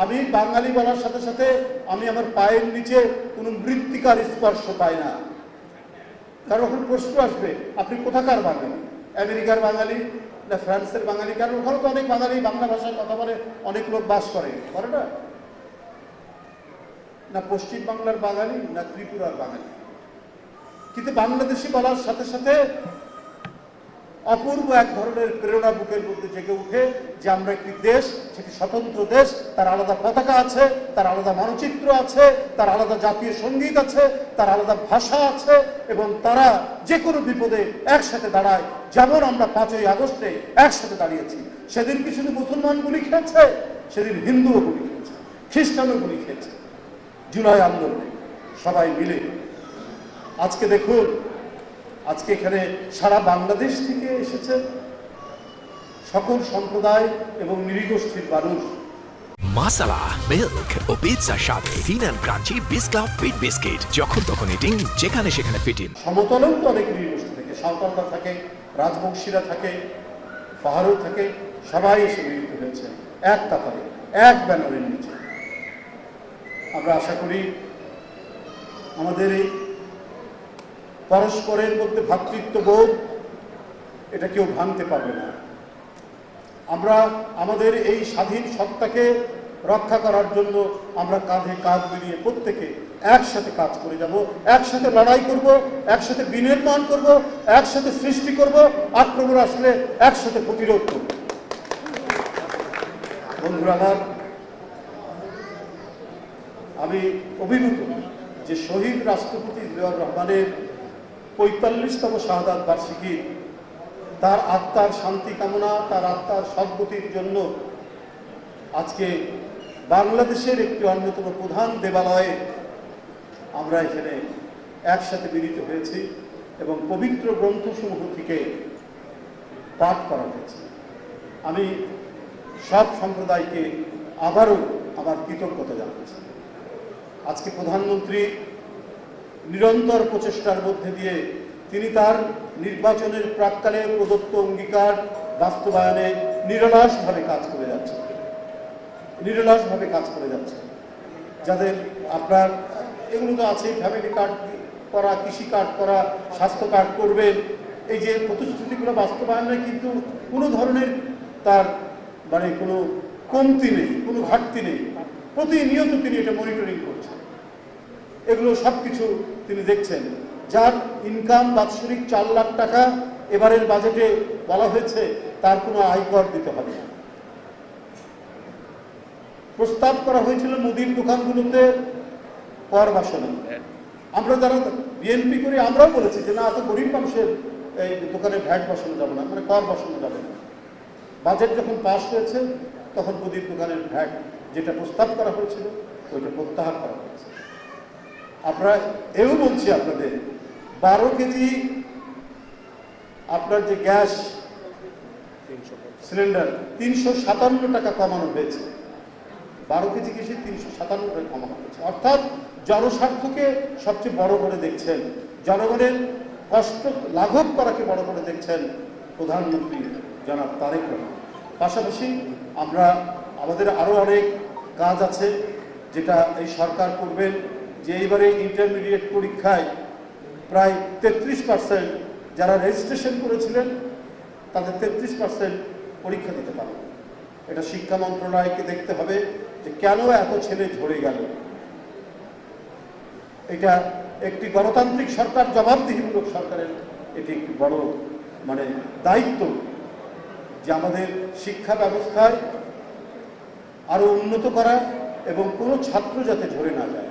আমি বাঙালি বলার সাথে সাথে আমি আমার পায়ের নিচে কোনো মৃত্তিকার স্পর্শ পাই না। কারণ ওখানে প্রশ্ন আসবে, আপনি কোথাকার বাঙালি? আমেরিকার বাঙালি না ফ্রান্সের বাঙালি? কারণ ওখানে তো অনেক বাঙালি বাংলা ভাষায় কথা বলে, অনেক লোক বাস করে না? না পশ্চিম বাংলার বাঙালি না ত্রিপুরার বাঙালি? কিন্তু বাংলাদেশি বলার সাথে সাথে অপূর্ব এক ধরনের প্রেরণা বুকের মধ্যে জেগে উঠে যে আমরা একটি দেশ, সেটি স্বতন্ত্র দেশ, তার আলাদা পতাকা আছে, তার আলাদা মানচিত্র আছে, তার আলাদা জাতীয় সঙ্গীত আছে, তার আলাদা ভাষা আছে, এবং তারা যে কোনো বিপদে একসাথে দাঁড়ায়। যেমন আমরা 5ই আগস্টে একসাথে দাঁড়িয়েছি, সেদিন কি শুধু মুসলমান গুলি খেয়েছে, সেদিন হিন্দুও গুলি খেয়েছে, খ্রিস্টানও গুলি খেয়েছে। জুলাই আন্দোলনে সবাই মিলে আজকে দেখুন, আজকে এখানে সারা বাংলাদেশ থেকে এসেছে সকল সম্প্রদায় এবং নৃগোষ্ঠীর মানুষ। মাসালা মিল্ক ও পিৎজার সাথে thin and crunchy biscuit fit biscuit, যখন তখন ইটিং, যেখানে সেখানে ফিটিং। সমতলেও তো অনেক নৃগোষ্ঠী থাকে, সাঁওতালরা থাকে, রাজবংশীরা থাকে, পাহাড়ও থাকে, সবাই এসে মিলিত হয়েছে এক কাতারে, এক ব্যানারের নিচে। আমরা আশা করি আমাদের এই পরস্পরের মধ্যে ভ্রাতৃত্ববোধ, এটা কেউ ভাঙতে পারবে না। আমরা আমাদের এই স্বাধীন সত্তাকে রক্ষা করার জন্য আমরা কাঁধে কাঁধ মিলিয়ে প্রত্যেকে একসাথে কাজ করে যাব, একসাথে লড়াই করব, একসাথে বিনির্মাণ করব, একসাথে সৃষ্টি করব, আক্রমণ আসলে একসাথে প্রতিরোধ করব। বন্ধুরা আমার, আমি অভিভূত যে শহীদ রাষ্ট্রপতি জিয়াউর রহমানের 45তম শাহাদাত বার্ষিকী, তার আত্মার শান্তি কামনা, তার আত্মার সদ্গতির জন্য আজকে বাংলাদেশের একটি অন্যতম প্রধান দেবালয়ে আমরা এখানে একসাথে মিলিত হয়েছি এবং পবিত্র গ্রন্থসমূহ থেকে পাঠ করা হয়েছে। আমি সব সম্প্রদায়কে আবারও আমার কৃতজ্ঞতা জানাচ্ছি। আজকে প্রধানমন্ত্রী নিরন্তর প্রচেষ্টার মধ্যে দিয়ে তিনি তার নির্বাচনের প্রাক্কালে প্রদত্ত অঙ্গীকার বাস্তবায়নে নিরলসভাবে কাজ করে যাচ্ছে। যাদের আপনার এগুলো তো আছে, ফ্যামিলি কার্ড করা, কৃষি কার্ড করা, স্বাস্থ্য কার্ড করবেন, এই যে প্রতিশ্রুতিগুলো বাস্তবায়নে কিন্তু কোনো ধরনের তার মানে কোনো কমতি নেই, কোনো ঘাটতি নেই। প্রতিনিয়ত তিনি এটা মনিটরিং করছেন, এগুলো সব কিছু তিনি দেখছেন। যার ইনকাম বাৎসরিক 4 লাখ টাকা, এবারের বাজেটে বলা হয়েছে তার কোনো আয়কর দিতে হবে না। প্রস্তাব করা হয়েছিল মুদির দোকানগুলোতে কর বাসনা। আমরা যারা বিএনপি করি আমরাও বলেছি যে না, এত গরিব মানুষের এই দোকানে ভ্যাট বসানো যাবে না, মানে কর বসানো যাবে না। বাজেট যখন পাস হয়েছে তখন মুদির দোকানের ভ্যাট যেটা প্রস্তাব করা হয়েছিল ওইটা প্রত্যাহার করা হয়েছে। আমরা এও বলছি আপনাদের, 12 কেজি আপনার যে গ্যাস সিলিন্ডার 357 টাকা কমানো হয়েছে। 12 কেজি গ্যাসে 357 টাকা কমানো হয়েছে। অর্থাৎ জনস্বার্থকে সবচেয়ে বড় করে দেখছেন, জনগণের কষ্ট লাঘব করাকে বড় করে দেখছেন প্রধানমন্ত্রী জনাব তারেক রহমান। পাশাপাশি আমাদের আরও অনেক কাজ আছে যেটা এই সরকার করবেন। যে এইবারে ইন্টারমিডিয়েট পরীক্ষায় প্রায় 33% যারা রেজিস্ট্রেশন করেছিলেন তাদের 33% পরীক্ষা দিতে পারে। এটা শিক্ষা মন্ত্রণালয়কে দেখতে হবে যে কেন এত ছেলে ঝরে গেল। এটা একটি গণতান্ত্রিক সরকার, জবাবদিহিমূলক সরকারের এটি একটি বড় মানে দায়িত্ব যে আমাদের শিক্ষা ব্যবস্থায় আরো উন্নত করা এবং কোনো ছাত্র যাতে ঝরে না যায়।